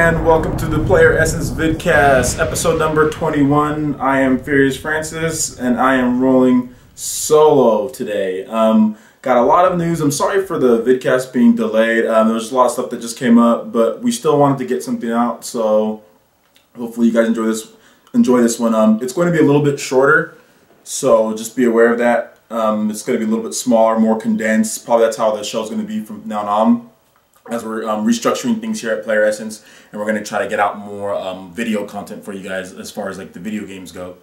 and welcome to the Playeressence VidCast, episode number 21. I am Furious Francis, and I am rolling solo today. Got a lot of news. I'm sorry for the VidCast being delayed. There's a lot of stuff that just came up, but we still wanted to get something out, so hopefully you guys enjoy this one. It's going to be a little bit shorter, so just be aware of that. It's going to be a little bit smaller, more condensed. Probably that's how the show's going to be from now on, as we're restructuring things here at Playeressence, and we're going to try to get out more video content for you guys as far as like the video games go.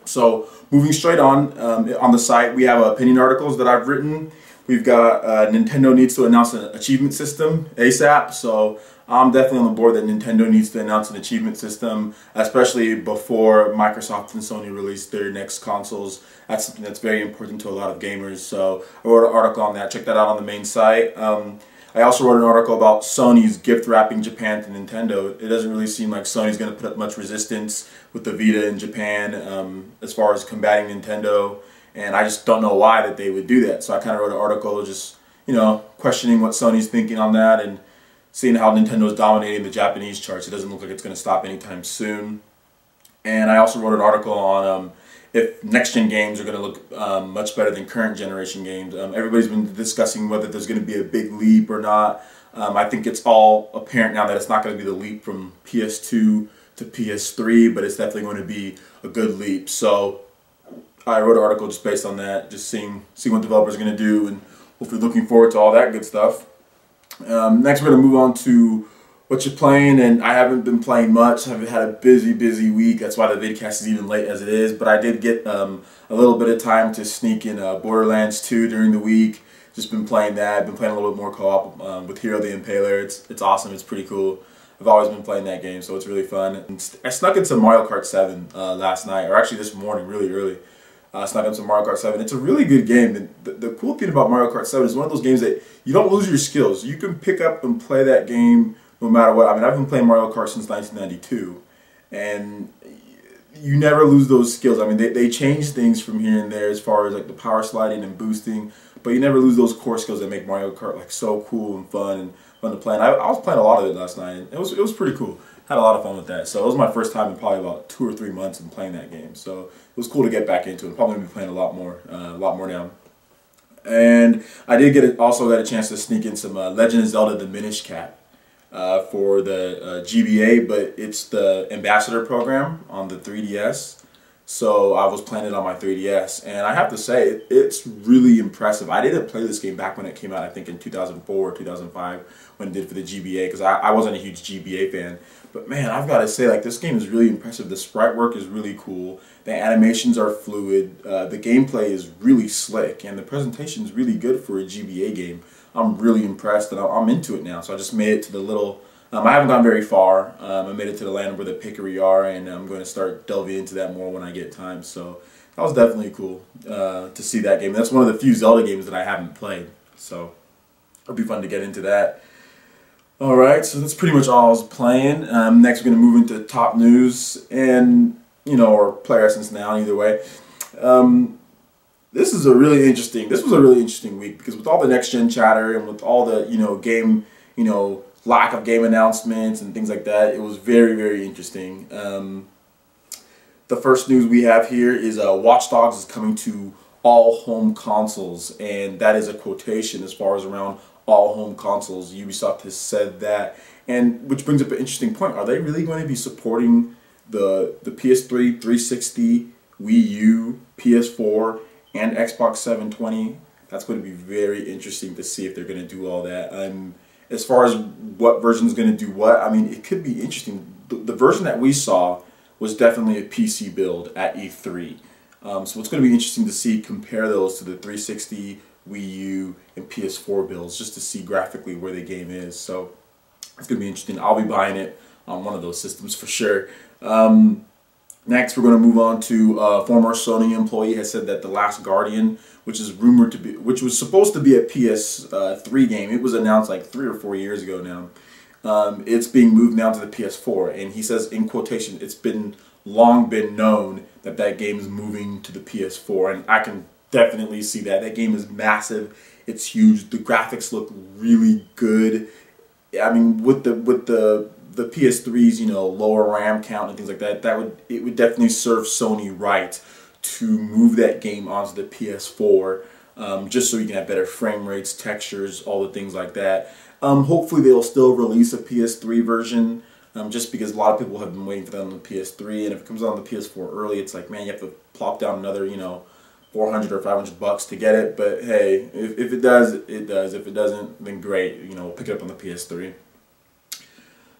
So moving straight on the site, we have opinion articles that I've written. We've got Nintendo needs to announce an achievement system ASAP. So I'm definitely on the board that Nintendo needs to announce an achievement system, especially before Microsoft and Sony release their next consoles. That's something that's very important to a lot of gamers. So I wrote an article on that. Check that out on the main site. I also wrote an article about Sony's gift wrapping Japan to Nintendo. It doesn't really seem like Sony's going to put up much resistance with the Vita in Japan as far as combating Nintendo, and I just don't know why that they would do that. So I kind of wrote an article just, you know, questioning what Sony's thinking on that and seeing how Nintendo's dominating the Japanese charts. It doesn't look like it's going to stop anytime soon. And I also wrote an article on if next-gen games are going to look much better than current generation games. Everybody's been discussing whether there's going to be a big leap or not. I think it's all apparent now that it's not going to be the leap from PS2 to PS3, but it's definitely going to be a good leap. So I wrote an article just based on that, just seeing what developers are going to do, and hopefully looking forward to all that good stuff. Next, we're going to move on to what you're playing, and I haven't been playing much. I've had a busy week. That's why the vidcast is even late as it is, but I did get a little bit of time to sneak in Borderlands 2 during the week. Just been playing that. I've been playing a little bit more co-op with Hero the Impaler. It's awesome. It's pretty cool. I've always been playing that game, so it's really fun. And I snuck in some Mario Kart 7 last night, or actually this morning, really early. Snuck in some Mario Kart 7. It's a really good game. And the cool thing about Mario Kart 7 is one of those games that you don't lose your skills. You can pick up and play that game no matter what. I mean, I've been playing Mario Kart since 1992, and you never lose those skills. I mean, they change things from here and there as far as like the power sliding and boosting, but you never lose those core skills that make Mario Kart like so cool and fun to play. And I was playing a lot of it last night, and it was pretty cool. Had a lot of fun with that. So it was my first time in probably about 2 or 3 months in playing that game. So it was cool to get back into it. Probably gonna be playing a lot more now. And I did also got a chance to sneak in some Legend of Zelda: The Minish Cap for the GBA, but it's the Ambassador program on the 3DS. So I was playing it on my 3DS, and I have to say, it's really impressive. I didn't play this game back when it came out, I think in 2004 or 2005, when it did for the GBA, because I wasn't a huge GBA fan. But man, I've got to say, like, this game is really impressive. The sprite work is really cool. The animations are fluid. The gameplay is really slick, and the presentation is really good for a GBA game. I'm really impressed, and I'm into it now. So I just made it to the little... I haven't gone very far. I made it to the land where the Pickery are, and I'm going to start delving into that more when I get time. So that was definitely cool to see that game. That's one of the few Zelda games that I haven't played. So it'll be fun to get into that. Alright, so that's pretty much all I was playing. Next we're going to move into top news, and, you know, or Playeressence now, either way. This was a really interesting week, because with all the next-gen chatter and with all the, lack of game announcements and things like that, it was very interesting. The first news we have here is Watch Dogs is coming to all home consoles, and that is a quotation as far as around all home consoles. Ubisoft has said that, and which brings up an interesting point. Are they really going to be supporting the PS3, 360, Wii U, PS4, and Xbox 720? That's going to be very interesting to see if they're going to do all that. As far as what version is going to do what, I mean, it could be interesting. The version that we saw was definitely a PC build at E3. So it's going to be interesting to see, compare those to the 360, Wii U, and PS4 builds, just to see graphically where the game is. So it's going to be interesting. I'll be buying it on one of those systems for sure. Next, we're going to move on to a former Sony employee has said that The Last Guardian, which was supposed to be a PS3 game, it was announced like 3 or 4 years ago now. It's being moved now to the PS4, and he says, in quotation, it's long been known that game is moving to the PS4, and I can definitely see that. That game is massive. It's huge. The graphics look really good. I mean, with the the PS3's, you know, lower RAM count and things like that, it would definitely serve Sony right to move that game onto the PS4, just so you can have better frame rates, textures, all the things like that. Hopefully they'll still release a PS3 version, just because a lot of people have been waiting for that on the PS3, and if it comes out on the PS4 early, it's like, man, you have to plop down another, you know, 400 or 500 bucks to get it. But hey, if it does, it does. If it doesn't, then great, you know, we'll pick it up on the PS3.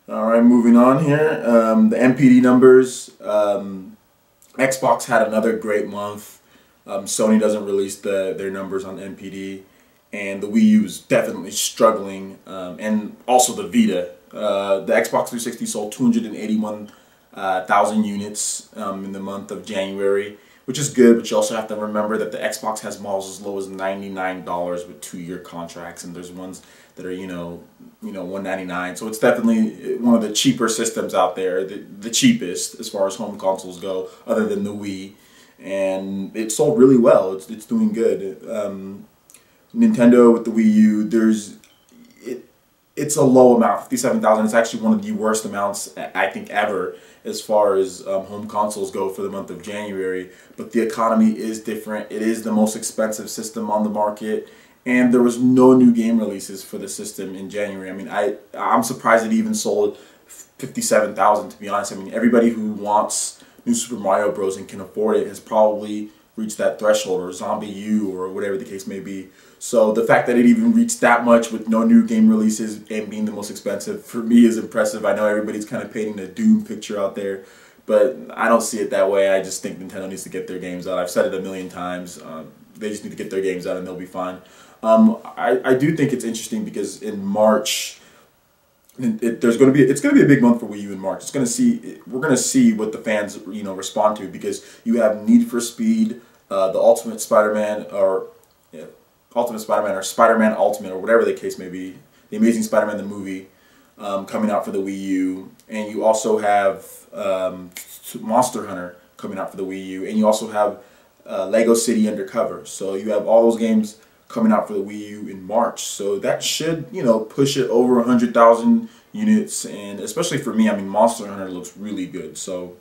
Alright, moving on here. The NPD numbers. Xbox had another great month. Sony doesn't release their numbers on NPD. And the Wii U is definitely struggling. And also the Vita. The Xbox 360 sold 281,000 units in the month of January, which is good, but you also have to remember that the Xbox has models as low as $99 with 2-year contracts, and there's ones that are, you know, $199. So it's definitely one of the cheaper systems out there, the cheapest as far as home consoles go, other than the Wii. And it sold really well. It's doing good. Nintendo with the Wii U, it's a low amount, 57,000. It's actually one of the worst amounts, I think, ever as far as home consoles go for the month of January. But the economy is different. It is the most expensive system on the market, and there was no new game releases for the system in January. I mean, I'm surprised it even sold 57,000, to be honest. I mean, everybody who wants new Super Mario Bros. And can afford it has probably reached that threshold, or Zombie U, or whatever the case may be. So the fact that it even reached that much with no new game releases and being the most expensive, for me, is impressive. I know everybody's kind of painting a doom picture out there, but I don't see it that way. I just think Nintendo needs to get their games out. I've said it a million times. They just need to get their games out and they'll be fine. I do think it's interesting because in March, it's going to be a big month for Wii U in March. We're going to see what the fans, you know, respond to, because you have Need for Speed, the Ultimate Spider-Man, or Spider-Man Ultimate, or whatever the case may be, the Amazing Spider-Man the movie, coming out for the Wii U, and you also have Monster Hunter coming out for the Wii U, and you also have Lego City Undercover. So you have all those games coming out for the Wii U in March. So that should, you know, push it over 100,000 units, and especially for me, I mean, Monster Hunter looks really good. So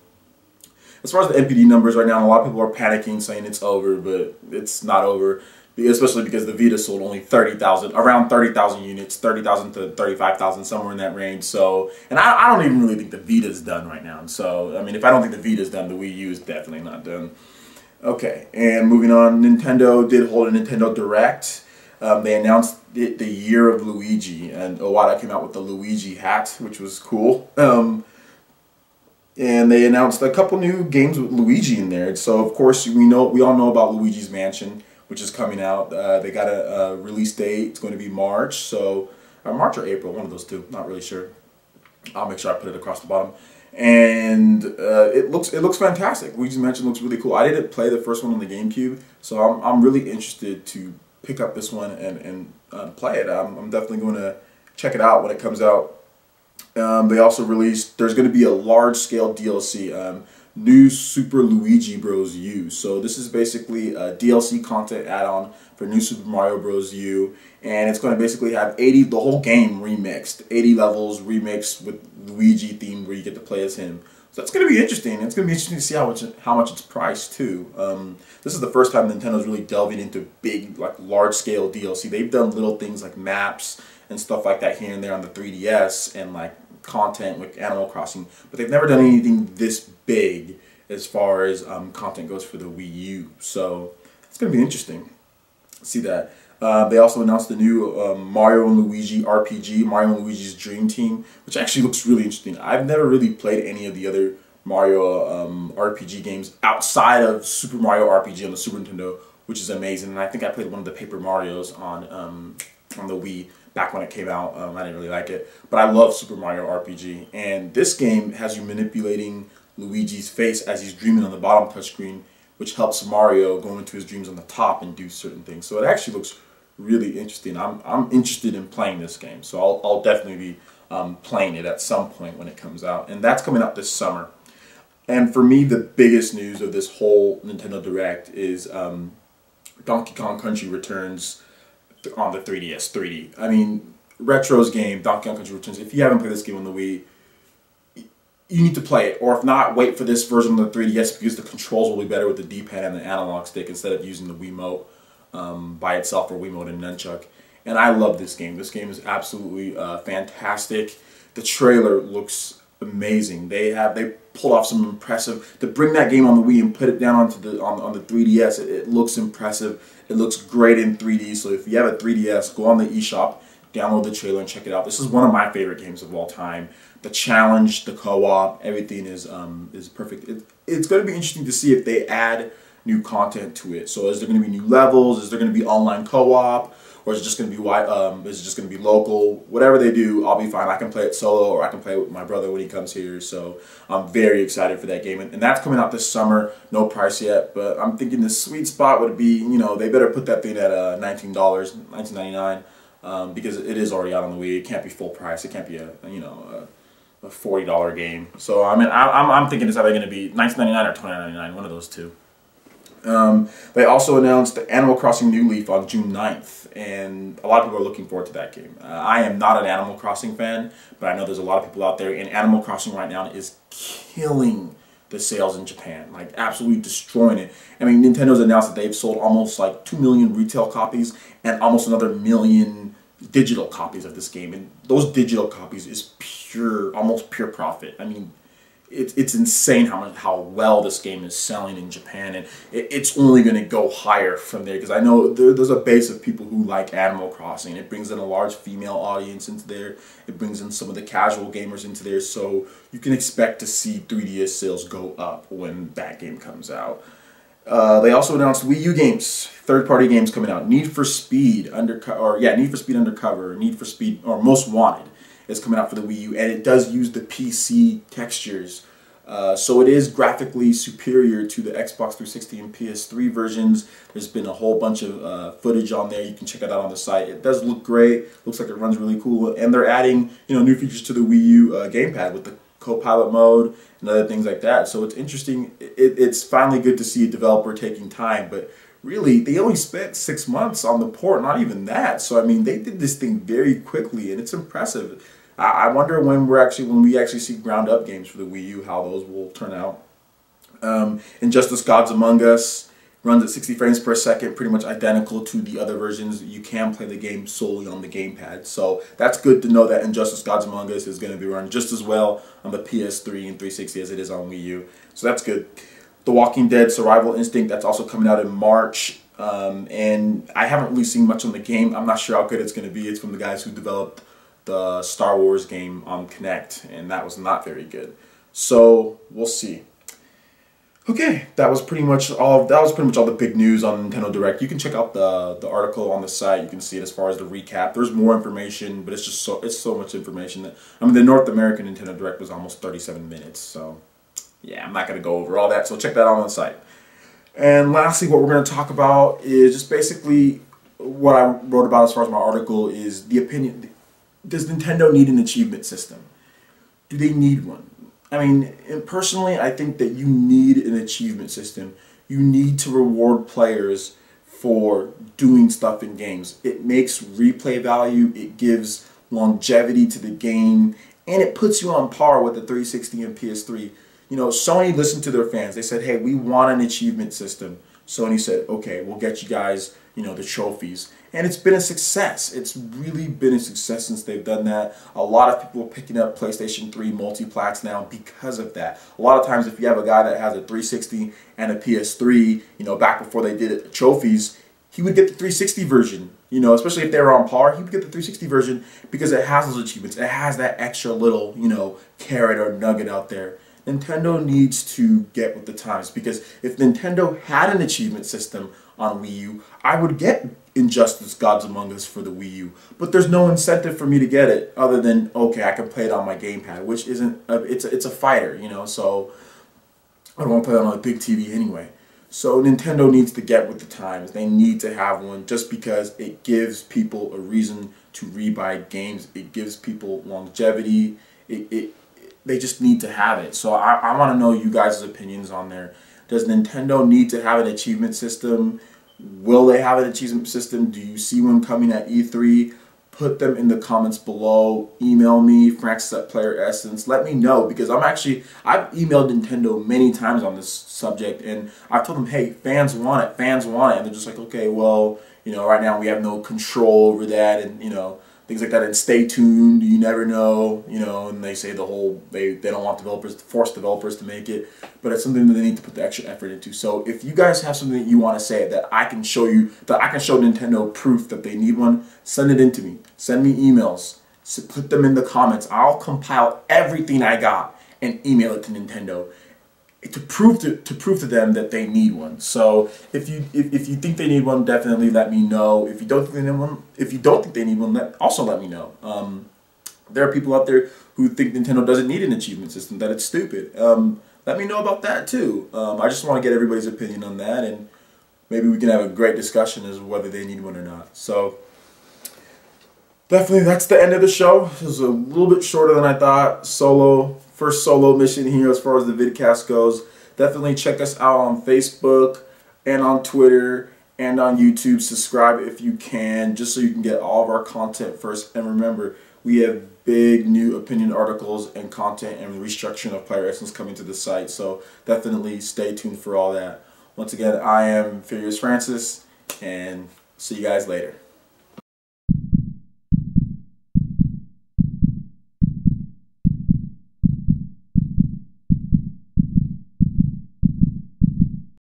as far as the NPD numbers right now, a lot of people are panicking, saying it's over, but it's not over. Especially because the Vita sold only around 30,000 units, 30,000 to 35,000, somewhere in that range. So, and I don't even really think the Vita's done right now. So, I mean, if I don't think the Vita's done, the Wii U is definitely not done. Okay, and moving on, Nintendo did hold a Nintendo Direct. They announced the year of Luigi, and Iwata came out with the Luigi hat, which was cool. And they announced a couple new games with Luigi in there. So, of course, we all know about Luigi's Mansion, which is coming out. They got a release date. It's going to be March, March or April, one of those two. Not really sure. I'll make sure I put it across the bottom. And it looks fantastic. Luigi's Mansion looks really cool. I didn't play the first one on the GameCube, so I'm really interested to pick up this one and play it. I'm definitely going to check it out when it comes out. They also released, there's going to be a large-scale DLC. New Super Luigi Bros. U. So this is basically a DLC content add-on for New Super Mario Bros. U, and it's going to basically have the whole game remixed, 80 levels remixed with Luigi theme, where you get to play as him. So that's going to be interesting. It's going to be interesting to see how much it's priced too. This is the first time Nintendo's really delving into big, like, large-scale DLC. They've done little things like maps and stuff like that here and there on the 3DS, and like content with Animal Crossing, but they've never done anything this big as far as content goes for the Wii U. So it's going to be interesting. See that. They also announced the new Mario and Luigi RPG, Mario and Luigi's Dream Team, which actually looks really interesting. I've never really played any of the other Mario RPG games outside of Super Mario RPG on the Super Nintendo, which is amazing. And I think I played one of the Paper Marios on the Wii back when it came out. I didn't really like it, but I love Super Mario RPG. And this game has you manipulating Luigi's face as he's dreaming on the bottom touchscreen, which helps Mario go into his dreams on the top and do certain things. So it actually looks really interesting. I'm interested in playing this game, so I'll definitely be playing it at some point when it comes out, and that's coming out this summer. And for me, the biggest news of this whole Nintendo Direct is Donkey Kong Country returns on the 3DS 3D. I mean, Retro's game, Donkey Kong Country Returns. If you haven't played this game on the Wii, you need to play it, or if not, wait for this version of the 3DS because the controls will be better with the D-pad and the analog stick instead of using the Wiimote by itself, or Wiimote and Nunchuck. And I love this game. This game is absolutely fantastic. The trailer looks amazing. They pulled off some impressive, to bring that game on the Wii and put it down onto the on the 3DS. It looks impressive. It looks great in 3D. So if you have a 3DS, go on the eShop, download the trailer and check it out. This is one of my favorite games of all time. The challenge, the co-op, everything is perfect. It's going to be interesting to see if they add new content to it. So is there going to be new levels? Is there going to be online co-op? Or is it just going to be is it just going to be local? Whatever they do, I'll be fine. I can play it solo, or I can play it with my brother when he comes here. So I'm very excited for that game, and that's coming out this summer. No price yet, but I'm thinking the sweet spot would be, they better put that thing at $19, $19.99, because it is already out on the Wii. It can't be full price. It can't be a $40 game. So I mean, I'm thinking it's either going to be $19.99 or $29.99, one of those two. They also announced the Animal Crossing New Leaf on June 9th, and a lot of people are looking forward to that game. I am not an Animal Crossing fan, but I know there's a lot of people out there, and Animal Crossing right now is killing the sales in Japan, like absolutely destroying it. I mean, Nintendo's announced that they've sold almost like 2 million retail copies and almost another million digital copies of this game, and those digital copies is almost pure profit. I mean, it's insane how well this game is selling in Japan, and it's only going to go higher from there, because I know there's a base of people who like Animal Crossing. It brings in a large female audience into there. It brings in some of the casual gamers into there, so you can expect to see 3DS sales go up when that game comes out. They also announced Wii U games, third-party games coming out. Need for Speed Undercover, Need for Speed, or Most Wanted is coming out for the Wii U, and it does use the PC textures. So it is graphically superior to the Xbox 360 and PS3 versions. There's been a whole bunch of footage on there. You can check it out on the site. It does look great. Looks like it runs really cool, and they're adding new features to the Wii U gamepad with the co-pilot mode and other things like that. So it's interesting. It's finally good to see a developer taking time, but really, they only spent 6 months on the port, not even that. So I mean, they did this thing very quickly, and it's impressive. I wonder when we actually see ground up games for the Wii U, how those will turn out. Injustice: Gods Among Us runs at 60 frames per second, pretty much identical to the other versions. You can play the game solely on the gamepad, so that's good to know that Injustice: Gods Among Us is going to be run just as well on the PS3 and 360 as it is on Wii U. So that's good. The Walking Dead: Survival Instinct, that's also coming out in March. And I haven't really seen much on the game. I'm not sure how good it's going to be. It's from the guys who developed the Star Wars game on Kinect, and that was not very good. So we'll see. Okay, that was pretty much all the big news on Nintendo Direct. You can check out the article on the site. You can see it as far as the recap. There's more information, but it's so much information that, I mean, the North American Nintendo Direct was almost 37 minutes. So yeah, I'm not going to go over all that. So check that out on the site. And lastly, what we're going to talk about is just basically what I wrote about as far as my article is the opinion. Does Nintendo need an achievement system? Do they need one? I mean, personally, I think that you need an achievement system. You need to reward players for doing stuff in games. It makes replay value, it gives longevity to the game, and it puts you on par with the 360 and PS3. Sony listened to their fans. They said, hey, we want an achievement system. Sony said, okay, we'll get you guys, the trophies. And it's been a success. It's really been a success since they've done that. A lot of people are picking up PlayStation 3 multiplats now because of that. A lot of times if you have a guy that has a 360 and a PS3, back before they did it, the trophies, he would get the 360 version. Especially if they were on par, he would get the 360 version because it has those achievements. It has that extra little, carrot or nugget out there. Nintendo needs to get with the times, because if Nintendo had an achievement system on Wii U, I would get Injustice: Gods Among Us for the Wii U. But there's no incentive for me to get it other than, okay, I can play it on my gamepad, which isn't, it's a fighter, so I don't want to play it on a big TV anyway. So Nintendo needs to get with the times. They need to have one just because it gives people a reason to rebuy games. It gives people longevity. They just need to have it. So I want to know you guys' opinions on there. Does Nintendo need to have an achievement system? Will they have an achievement system? Do you see one coming at E3? put them in the comments below. Email me, Francis@Playeressence. Let me know, because I've emailed Nintendo many times on this subject, and I've told them, hey, fans want it, and they're just like, okay, well, right now we have no control over that, and things like that, and stay tuned, you never know, and they say they don't want force developers to make it, but it's something that they need to put the extra effort into. So if you guys have something that you want to say that I can show Nintendo proof that they need one, send it in to me. Send me emails. Put them in the comments. I'll compile everything I got and email it to Nintendo to prove to them that they need one. So if you think they need one, definitely let me know. If you don't think they need one, also let me know. There are people out there who think Nintendo doesn't need an achievement system, that it's stupid. Let me know about that too. I just want to get everybody's opinion on that, and maybe we can have a great discussion as to whether they need one or not. So definitely, that's the end of the show. It was a little bit shorter than I thought. First solo mission here as far as the vidcast goes. Definitely check us out on Facebook and on Twitter and on YouTube. Subscribe if you can, just so you can get all of our content first. And remember, we have big new opinion articles and content and restructuring of Playeressence coming to the site. So definitely stay tuned for all that. Once again, I am Furious Francis, and see you guys later.